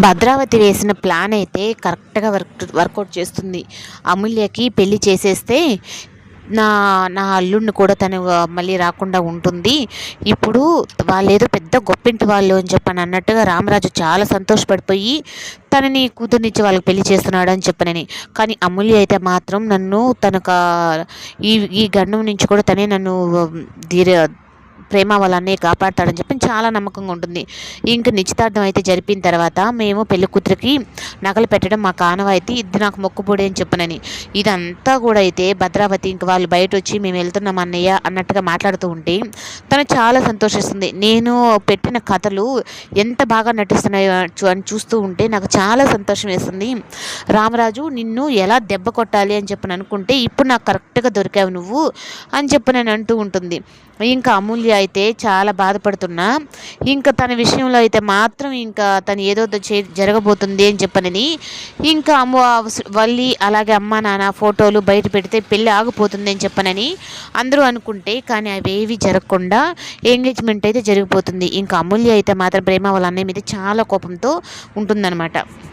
భద్రావతి వేసిన ప్లాన్ అయితే కరెక్ట్‌గా వర్కౌట్ చేస్తుంది. అమూల్యకి పెళ్లి చేసేస్తే నా నా అల్లుడిని కూడా తను మళ్ళీ రాకుండా ఉంటుంది. ఇప్పుడు వాళ్ళేదో పెద్ద గొప్పింటి వాళ్ళు అని చెప్పని అన్నట్టుగా రామరాజు చాలా సంతోషపడిపోయి తనని కూతుర్నిచ్చి వాళ్ళకి పెళ్లి చేస్తున్నాడు అని చెప్పనని. కానీ అమూల్య అయితే మాత్రం నన్ను తనకు ఈ ఈ గండం నుంచి కూడా తనే నన్ను ధీర ప్రేమ వాళ్ళ అన్నయ్య కాపాడతాడని చెప్పి చాలా నమ్మకంగా ఉంటుంది. ఇంక నిశ్చితార్థం అయితే జరిపిన తర్వాత మేము పెళ్లి కూతురికి నగలు పెట్టడం మా ఆనవాయితీ, ఇది నాకు మొక్కుబడి అని చెప్పనని. ఇదంతా కూడా అయితే భద్రావతి ఇంక వాళ్ళు బయట వచ్చి మేము వెళ్తున్నాం అన్నయ్య అన్నట్టుగా మాట్లాడుతూ ఉంటే తను చాలా సంతోషిస్తుంది. నేను పెట్టిన కథలు ఎంత బాగా నటిస్తున్నాయో అని చూస్తూ ఉంటే నాకు చాలా సంతోషం వేస్తుంది. రామరాజు నిన్ను ఎలా దెబ్బ కొట్టాలి అని చెప్పని అనుకుంటే ఇప్పుడు నాకు కరెక్ట్గా దొరికావు నువ్వు అని చెప్పి నేను అంటూ ఉంటుంది. ఇంకా అమూల్య అయితే చాలా బాధపడుతున్నా, ఇంకా తన విషయంలో అయితే మాత్రం ఇంకా తను ఏదో జరగబోతుంది అని చెప్పనని ఇంకా వల్లి అలాగే అమ్మ నాన్న ఫోటోలు బయట పెడితే పెళ్ళి ఆగిపోతుంది అని చెప్పనని అందరూ అనుకుంటే కానీ అవేవి జరగకుండా ఎంగేజ్మెంట్ అయితే జరిగిపోతుంది. ఇంకా అమూల్య అయితే మాత్రం ప్రేమ వాళ్ళ అన్నయ్య మీద చాలా కోపంతో ఉంటుందన్నమాట.